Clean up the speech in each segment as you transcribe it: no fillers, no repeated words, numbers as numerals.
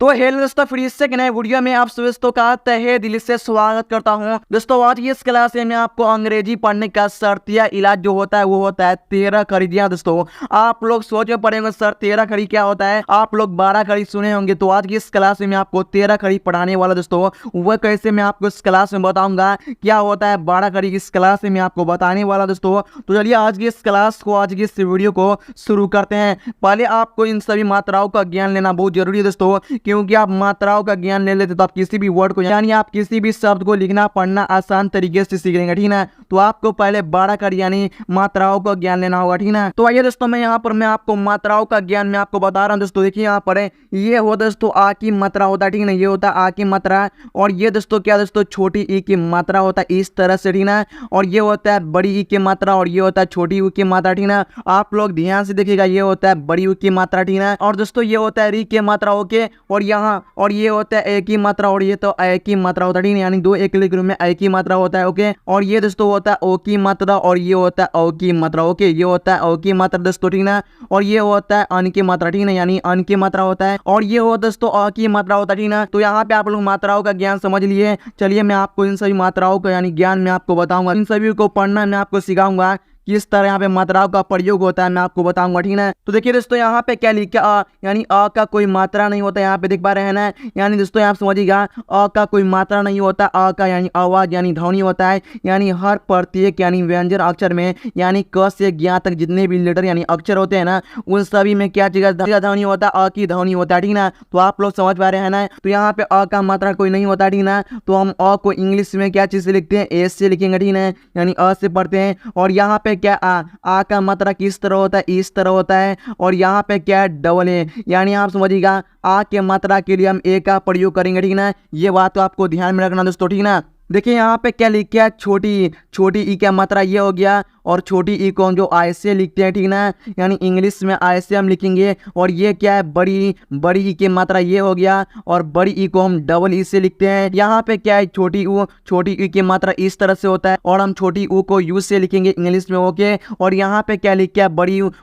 तो हेलो दोस्तों, फिर से एक नए वीडियो में आप सभी दोस्तों का तहे दिल से स्वागत करता हूं। दोस्तों आज की इस क्लास में आपको अंग्रेजी पढ़ने का शर्तिया इलाज जो होता है वो होता है 13 खड़ी। जी हाँ दोस्तों, आप लोग सोच में पढ़ेंगे सर 13 खड़ी क्या होता है, आप लोग 12 खड़ी सुने होंगे। तो आज की इस क्लास में आपको 13 खड़ी पढ़ाने वाला दोस्तों, वह कैसे मैं आपको इस क्लास में बताऊंगा। क्या होता है 12 खड़ी इस क्लास में आपको बताने वाला दोस्तों। तो चलिए आज की इस क्लास को, आज की इस वीडियो को शुरू करते हैं। पहले आपको इन सभी मात्राओं का ज्ञान लेना बहुत जरूरी है दोस्तों, क्योंकि आप मात्राओं का ज्ञान ले लेते तो आप किसी भी वर्ड को यानी आप किसी भी शब्द को लिखना पढ़ना आसान तरीके से सीख लेंगे, ठीक ना। तो आपको पहले 12 खड़ी यानी मात्राओं का ज्ञान लेना होगा, ठीक ना। तो आइए दोस्तों, मैं आपको मात्राओं का ज्ञान मैं आपको बता रहा हूँ दोस्तों। देखिए यहाँ पर ये हो दोस्तों आ की मात्रा होता है, ठीक ना। ये होता है आ की मात्रा, और ये दोस्तों क्या दोस्तों छोटी ई की मात्रा होता है इस तरह से, ठीक ना। और ये होता है बड़ी ई की मात्रा, और ये होता है छोटी यू की मात्रा, ठीक ना। आप लोग ध्यान से देखिएगा, ये होता है बड़ी यू की मात्रा, ठीक ना। और दोस्तों ये होता है री की मात्रा, ओके। और यहाँ और ये होता है ए की मात्रा, और ये तो ए की मात्रा होता है, ठीक है। यानी दो एक लिख रूप में ए की मात्रा होता है, ओके। और ये दोस्तों होता है ओ की मात्रा, और ये होता है ओ की मात्रा, ओके। ये होता है ओ की मात्रा दोस्तों, ठीक ना। और ये होता है अन की मात्रा, ठीक है, यानी अन की मात्रा होता है। और ये होता है दोस्तों अ की मात्रा होता है, ठीक ना। तो यहाँ पे आप लोग मात्राओं का ज्ञान समझ लिए। चलिए मैं आपको इन सभी मात्राओं का यानी ज्ञान मैं आपको बताऊंगा। इन सभी को पढ़ना मैं आपको सिखाऊंगा, किस तरह यहाँ पे मात्राओं का प्रयोग होता है मैं आपको बताऊंगा, ठीक है। तो देखिए दोस्तों यहाँ पे क्या लिखा अ, यानी अ का कोई मात्रा नहीं होता, यहाँ पे देख पा रहे हैं ना। यानी दोस्तों आप समझिएगा अ का कोई मात्रा नहीं होता, अ का यानी आवाज यानी ध्वनि होता है। यानी हर प्रत्येक यानी व्यंजन अक्षर में यानी क से ज्ञ तक जितने भी लेटर यानी अक्षर होते हैं ना, उन सभी में क्या चीज ध्वनि होता है, अ की ध्वनि होता है, ठीक ना। तो आप लोग समझ पा रहे हैं ना। तो यहाँ पे अ का मात्रा कोई नहीं होता, ठीक ना। तो हम अ को इंग्लिश में क्या चीज से लिखते हैं, एस से लिखेंगे, ठीक है, यानी अ से पढ़ते हैं। और यहाँ पे क्या आ का मात्रा किस तरह होता है, इस तरह होता है। और यहाँ पे क्या है डबल ए, यानी आप समझिएगा आ के मात्रा के लिए हम ए का प्रयोग करेंगे, ठीक ना। ये बात तो आपको ध्यान में रखना दोस्तों, ठीक ना। देखिए यहाँ पे क्या लिखा है छोटी ई का मात्रा ये हो गया, और छोटी ई को हम जो आई से लिखते हैं, ठीक ना, यानी इंग्लिश में आई से हम लिखेंगे। और ये क्या है बड़ी ई की मात्रा ये हो गया, और बड़ी ई को हम डबल ई से लिखते हैं। यहाँ पे क्या है छोटी ई की मात्रा इस तरह से होता है, और हम छोटी ऊ को यू से लिखेंगे इंग्लिश में, ओके। और यहाँ पे क्या लिखा है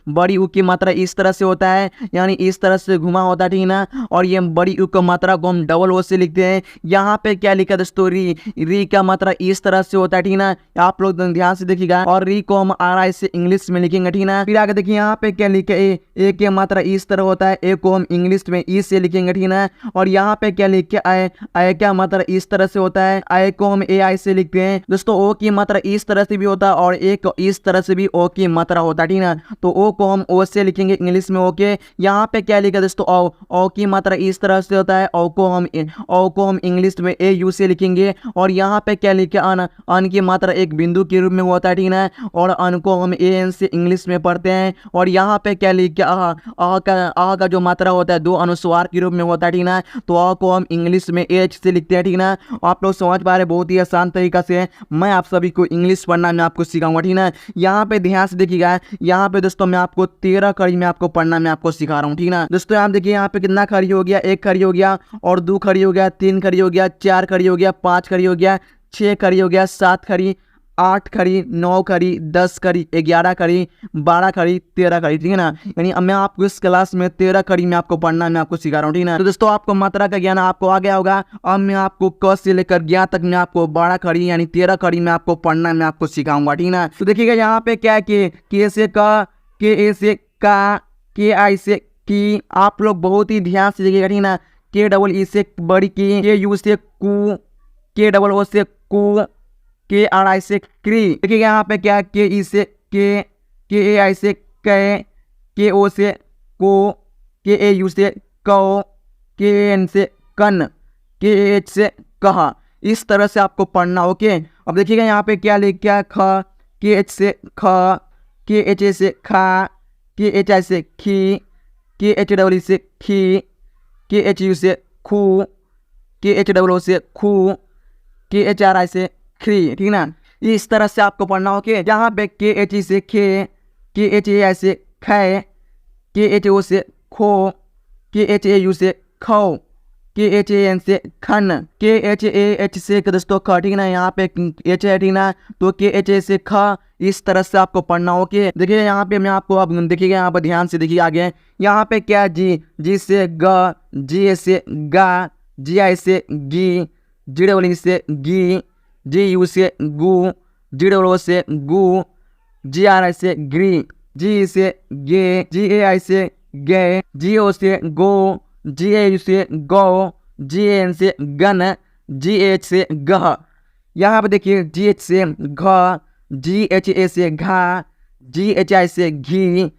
बड़ी ऊ की मात्रा इस तरह से होता है, यानी इस तरह से घुमा होता है, ठीक ना। और ये बड़ी ऊ की मात्रा को हम डबल ओ से लिखते हैं। यहाँ पे क्या लिखा दोस्तों री का मात्रा इस तरह से होता है, ठीक ना। आप लोग ध्यान से देखिएगा। और री को हम आर आई से इंग्लिश में लिखेंगे, ठीक ना। फिर आगे देखिए यहाँ पे क्या लिखा है ए की मात्रा इस तरह होता है, ए को हम इंग्लिश में ई से लिखेंगे, ठीक ना। और यहाँ पे क्या लिखे आई का मात्रा इस तरह से होता है, आई को हम ए आई से लिखते हैं दोस्तों। ओ की मात्रा इस तरह से भी होता है, और ए को इस तरह से भी ओ की मात्रा होता है, ठीक ना। तो ओ को हम ओ से लिखेंगे इंग्लिश में, ओके। यहाँ पे क्या लिखा दोस्तों ओ की मात्रा इस तरह से होता है, ओ को हम इंग्लिश में ए यू से लिखेंगे। और यहाँ पे क्या लिखे अन की मात्रा एक बिंदु के रूप में होता है, ठीक ना। और अन को हम ए एन से इंग्लिश में पढ़ते हैं। और यहाँ पे क्या लिखे आ का जो मात्रा होता है दो अनुस्वार के रूप में होता है, ठीक ना। तो आ को हम इंग्लिश में एच से लिखते हैं, ठीक ना। आप लोग समझ पा रहे बहुत ही आसान तरीका से मैं आप सभी को इंग्लिश पढ़ना मैं आपको सिखाऊंगा, ठीक ना। यहाँ पे ध्यान से देखिएगा, यहाँ पे दोस्तों मैं आपको 13 खड़ी में आपको पढ़ना मैं आपको सिखा रहा हूँ, ठीक ना। दोस्तों आप देखिए यहाँ पे कितना खड़ी हो गया, एक खड़ी हो गया, और दो खड़ी हो गया, तीन खड़ी हो गया, चार खड़ी हो गया, पाँच खड़ी हो गया, 6 खड़ी हो गया, 7 खड़ी, 8 खड़ी, 9 खड़ी, 10 खड़ी, 11 खड़ी, 12 खड़ी, 13 खड़ी, ठीक है ना। यानी मैं आपको इस क्लास में 13 खड़ी में आपको पढ़ना मैं आपको सिखा रहा हूँ, ठीक है ना। तो दोस्तों आपको मात्रा का ज्ञान आपको आ गया होगा। अब मैं आपको क से लेकर ज्ञ तक मैं आपको 12 खड़ी यानी 13 खड़ी में आपको पढ़ना मैं आपको सिखाऊंगा, ठीक है ना। तो देखिएगा यहाँ पे क्या है के से क, के ए से का, के आई से की। आप लोग बहुत ही ध्यान से देखिएगा, ठीक है ना। के डबल ई से बड़ी की, के यू से कु, के डबल ओ से कु, के आर आई से क्री। देखिए यहाँ पे क्या के ई से के ए आई से कै, के ओ से को, के ए यू से कौ, के एन से कन, के एच से कहा। इस तरह से आपको पढ़ना, ओके। अब देखिएगा यहाँ पे क्या लिख क्या ख, के एच से ख, के एच ए से खा, के एच आई से खी, के एच डबल ई से खी, के एच यू से खू, के एच डबल ओ से खू, के एच आर आई से खी, ठीक ना। इस तरह से आपको पढ़ना हो। के यहाँ पे के एच ई से खे, के एच ए आई से खे, के एच ओ से खो, के एच ए यू से खो, KHAN से खन, KHAH से दोस्तों ख, ठीक ना, यहाँ पे H है, ठीक ना, तो KHA से ख, इस तरह से आपको पढ़ना। ओके, देखिए यहाँ पे मैं आपको अब देखिएगा, यहाँ पर ध्यान से देखिए आगे, यहाँ पे क्या जी से ग, जी से गा, GI से गी, GEE से गी, GU से गु, GO से गु, GRI से ग्री, GE से गे, GAI से गे, GO से गो, GAU से गौ, GAN से गन, GH से गह। यहाँ पे देखिए GH से घ, GHA से घा, GHI से घी,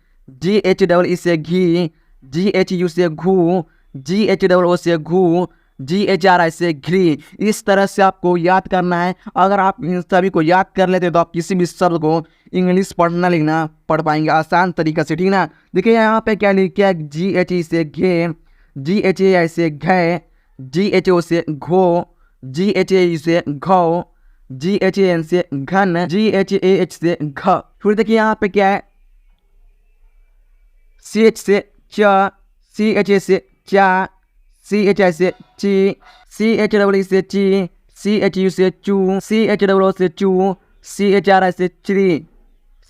GHEE से घी, GHU से घू, GHOO से घू, GHRI से घी। इस तरह से आपको याद करना है। अगर आप इन सभी को याद कर लेते तो आप किसी भी शब्द को इंग्लिश पढ़ना लिखना पढ़ पाएंगे आसान तरीका से, ठीक ना। देखिए यहाँ पे क्या लिखा है, GHE से घे, GHAI से घे, GHO से घो, GHAU से घो, GHAN से घन, GHAH से घ। फिर देखिए यहाँ पे क्या है, CH से च, CHA से चा, CHI से ची, CHEE से ची, CHU से चू, CHOO से चू, CHRI से ची,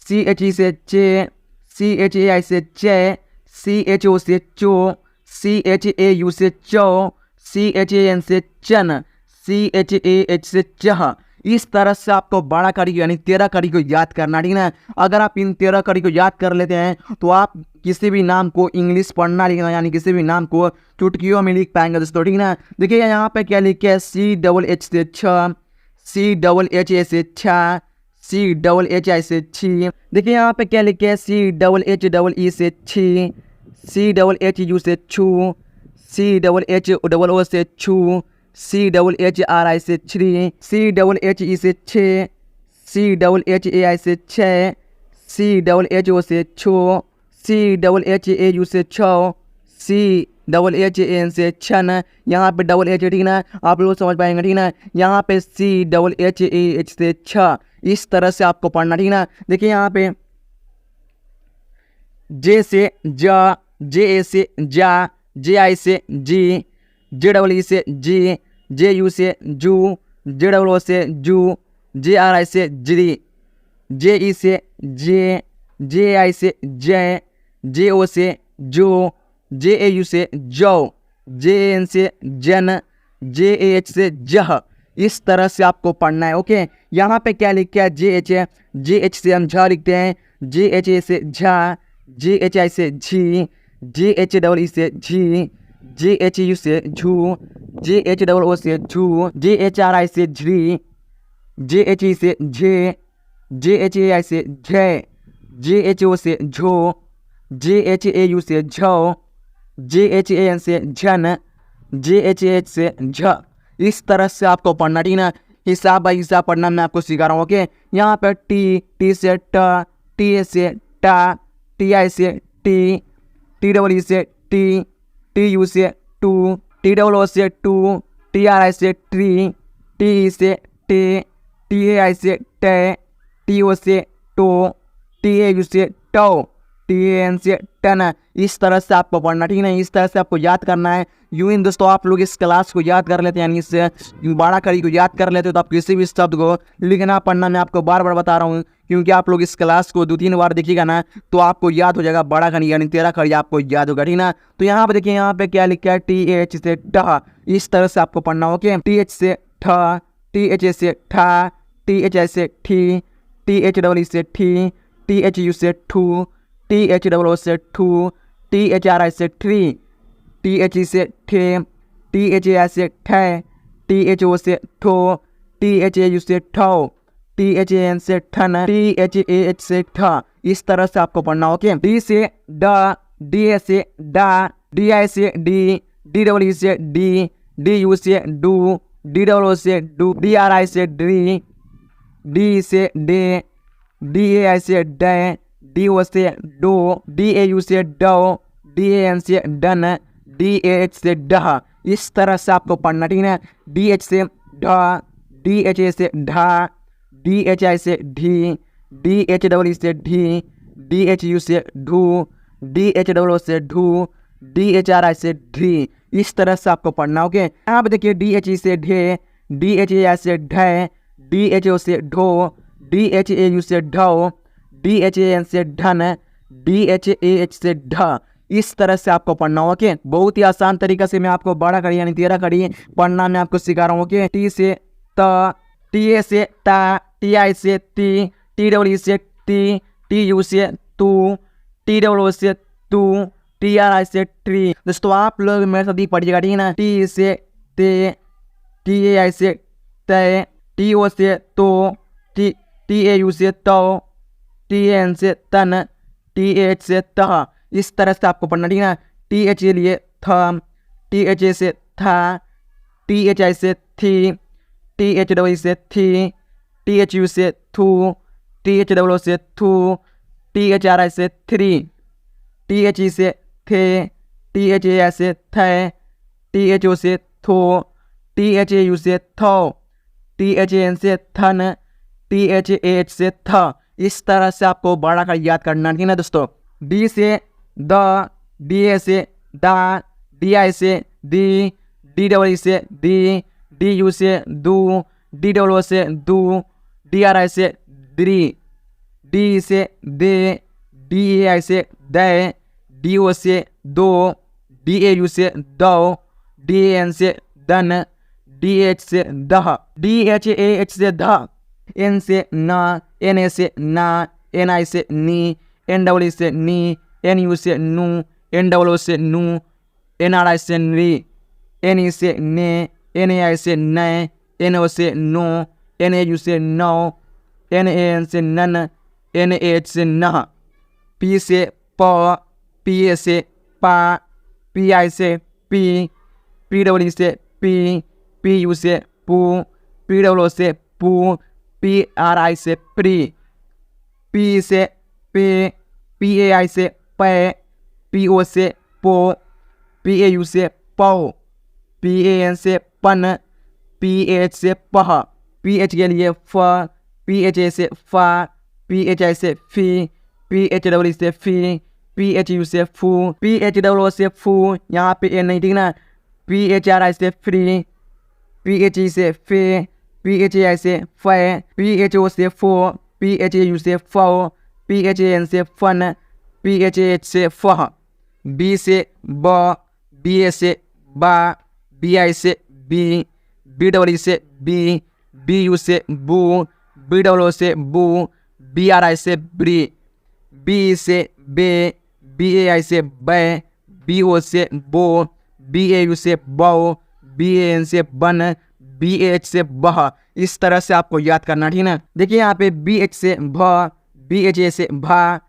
CHE से चे, CHAI से चे, CHO से चो, CHAU से चौ, CHAN से चन, CHAH से चह। इस तरह से आपको 12 कड़ी यानी 13 कड़ी को याद करना, ठीक ना। अगर आप इन 13 कड़ी को याद कर लेते हैं तो आप किसी भी नाम को इंग्लिश पढ़ना लिखना यानी किसी भी नाम को चुटकियों में लिख पाएंगे दोस्तों, ठीक ना। देखिए यहाँ पे क्या लिखे है, CHH से छ, CHHA से छा, CHHI से छी। देखिए यहाँ पे क्या लिखे है, CHHEE से छी, CHHU से छू, CHHOO से छू, CHHRI से छ्री, CHHE से छे, CHHAI से छे, CHHO से छो, CHHAU से छो, CHHAN से छन। यहाँ पे H, ठीक ना, आप लोग समझ पाएंगे, ठीक ना। यहाँ पे CHHAH से छ। इस तरह से आपको पढ़ना, ठीक ना। देखिए यहाँ पे J से ज, JA से जा, JI से जी, JEE से जी, JU से जू, JOO से जू, JRI से जरी, JE से जे, JI से जय, JO से जो, JAU से जौ, JAN से जन, JAH से जह। इस तरह से आपको पढ़ना है। ओके, यहाँ पे क्या लिखा है, JH है, JH से हम झ लिखते हैं, JHA से झा, JHI से झी, JHEE से झी, JHU से झू, JHOO से झू, JHRI से झ्री, JHE से झे, JHAI से झे, JHO से झो, JHAU से झौ, JHAN से झन, JHH से झ। इस तरह से आपको पढ़ना, ठीक ना। हिसाब बाई हिसाब पढ़ना मैं आपको सिखा रहा हूँ। ओके, यहाँ पे T से ट, TA से टा, TI से टी, TEE से टी, TU से टू, TOO से टू, TRI से ट्री, TE से टे, TAI से टे, TO से टो, TAU से टो, TAN से टन। इस तरह से आपको पढ़ना, ठीक है। इस तरह से आपको याद करना है। यूं इन दोस्तों आप लोग इस क्लास को याद कर लेते हैं यानी इस 12 कड़ी को याद कर लेते हो तो आप किसी भी शब्द को लिखना पढ़ना मैं आपको बार बार बता रहा हूँ, क्योंकि आप लोग इस क्लास को 2-3 बार देखिएगा ना तो आपको याद हो जाएगा। 12 कड़ी यानी 13 कड़ी आपको याद होगा, ठीक ना। तो यहाँ पे देखिए, यहाँ पे क्या लिखा है, TH से ठ। इस तरह से आपको पढ़ना। ओके, TH से ठ, THA से ठा, THI से ठी, THEE से ठी, THU से ठू, THOO से ठू, THRI से ट्री, THE से ठे, THAI से ठै, THO से ठो, THAU से ठौ, THAN से ठन, THAH से ठ। इस तरह से आपको पढ़ना। ओके, D से ड, DA से डा, DI से डी, DEE से डी, DU से डू, DOO से डू, DRI से ड्री, D से डे, DAI से डै, DO से डो, DAU से डौ, DAN से डन, DAH से डह। इस तरह से आपको पढ़ना, ठीक है। DH से ढ, DHA से ढा, DHI से ढी, DHEE से ढी, DHU से ढू, DHOO से ढू, DHRI से ढी। इस तरह से आपको पढ़ना। ओके, यहाँ पे देखिए DHE से ढे, DHAI से ढे, DHO से ढो, DHAU से ढो, DHAN से ढन, DHAH से ढ। इस तरह से आपको पढ़ना। ओके, बहुत ही आसान तरीका से मैं आपको 12 कड़ी यानी 13 कड़ी पढ़ना मैं आपको सिखा रहा हूँ। ओके, टी से त, TA से ता, TI से ती, TW से टी, TU से तू, TWO से तू, TRI से ट्री। दोस्तों आप लोग मेरे साथ ही पढ़िएगा, ठीक है ना। T से ते, TAI से तय, TO से तो, TAU से तो, TAN से तन, TH से तह। इस तरह से आपको पढ़ना, ठीक है ना। TH के लिए थम, THA से था, THI से थी, THW से थी, THU से थू, THW से थू, THRI से थ्री, THE से थे, THAI से थे, THO से थो, THAU से थो, THAN से थन, THAH से थ। इस तरह से आपको बड़ा कर याद करना, ठीक है ना दोस्तों। D से द, DA से दा, DI से दी, DWE से दी, DU से दू, DWO से दू, DRI से द्री, D से दे, DAI से दे, DO से दो, DAU से दो, DAN से दन, DH से दह, DHAH से ध, N से न, NA से ना, NI से नी, NWE से नी, NU से नू, NWO से नू, NRI से नरी, NE से ने, NAI से नए, NO से नो, NAU से नो, NAN से नन, NAH से नह, P से प, PA से पा, PI से पी, PWD से पी, PU से पू, PWO से पू, PRI से प्री, P से पे, PAI से पै, PO से पो, PAU से पौ, PAN से पन, PH से पह, PH के लिए फ, PHA से फा, PHI से फी, PHW से फी, PHU से फू, PHWO से फू, यहाँ पे ए नहीं, ठीक ना। PHRI से फ्री, PHE से फे, PHAI से फै, PHO से फो, PHAU से फौ, PHAN से फन, PHAH से फह, B से ब, BA से बा, BI से बी, BWE से बी, BU से बू, BWO से बू, BRI से ब्री, B से बे, BAI से बै, BO से बो, BAU से बौ, BAN से बन, BH से बह। इस तरह से आपको याद करना, ठीक है ना। देखिए यहाँ पे BH से भ, BHA से भा,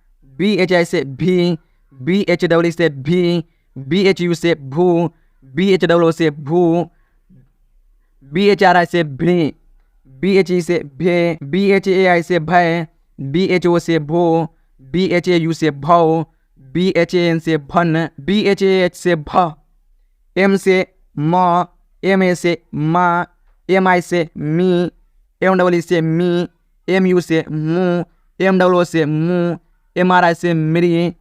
BHI से भी, BHW से भी, BHU से भू, BHWO से भू, BHRI से भी, BHE से भे, BHAI से भय, BHO से भो, BHAU से भौ, BHAN से भन, BHAH से भ, M से म, MA से मा, MI से मी, MWE से मी, MU से मू, MWO से मू, MRI से मरी,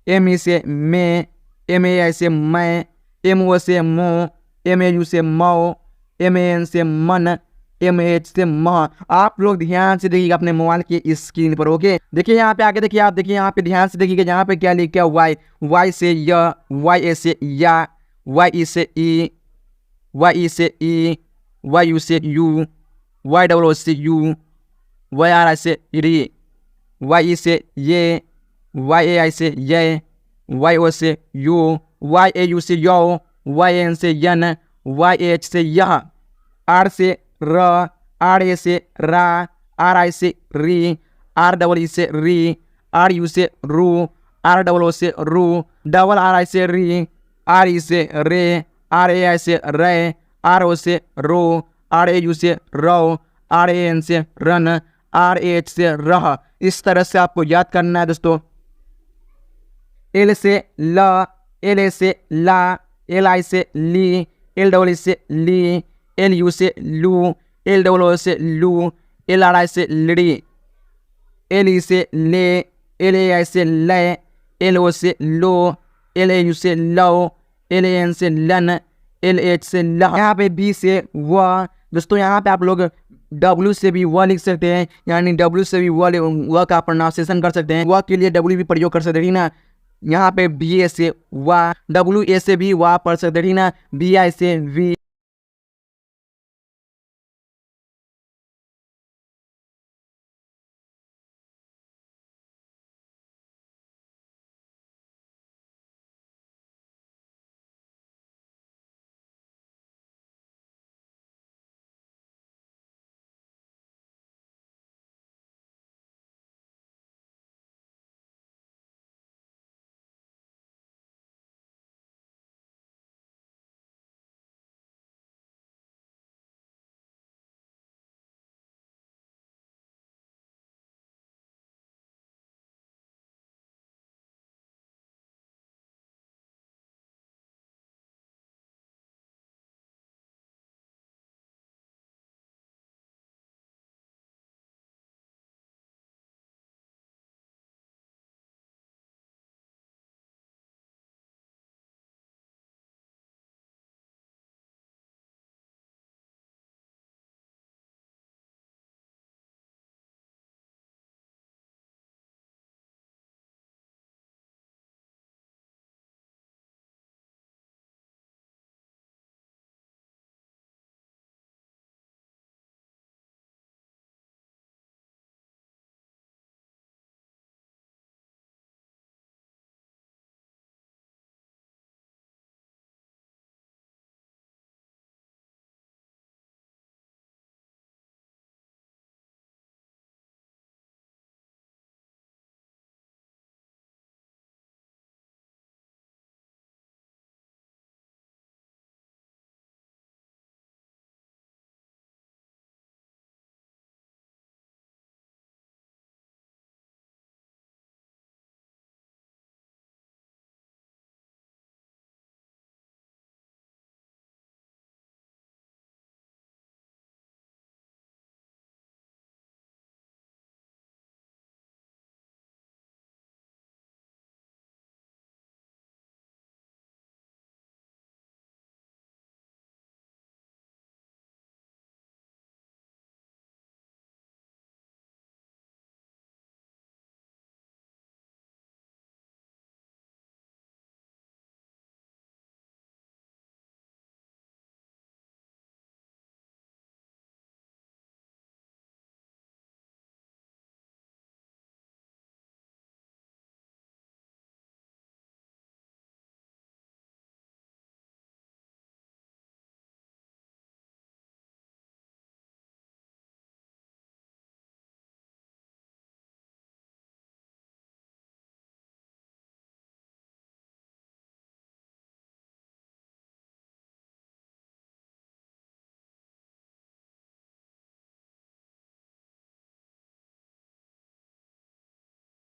ME से में, MAI से मैं, MO से मो, MAU से मौ, MAN से मन, MH से मह। आप लोग ध्यान से देखिएगा अपने मोबाइल की स्क्रीन पर। ओके, देखिए यहाँ पे आगे देखिए, आप देखिए यहाँ पे ध्यान से देखिएगा, यहाँ पे क्या लिखा है वाई, वाई से य, YA से या, YE से ई, YE से ई, YU से यू, YWO से यू, YRI से री, YE से ये, YAI से ये, YO से यू, YAU से यो, YN से यन, YH से यह, R से र, RA से रा, RI से री, REE से री, RU से रू, RWO से रू, RRI से री, RE से रे, RAI से रे, RO से रो, RAU से रो, RAN से रन, RH से रह। इस तरह से आपको याद करना है दोस्तों। L से ल, LA से ला, LI से ली, LWE से ली, LU से लू, LWO से लू, LRI से लड़ी, LE से ले, LAI से ले, LO से लो, LAU से लव, LAN से लन, LH से लह। यहाँ पे B से वह। दोस्तों यहाँ पे आप लोग W से भी वह लिख सकते हैं, यानी W से भी वह का प्रोनाउंसिएशन कर सकते हैं, वह के लिए W भी प्रयोग कर सकते हैं, ठीक ना। यहाँ पे BA से वाह, WA से भी वाह पढ़ सकते हैं, ठीक ना। BI से वी,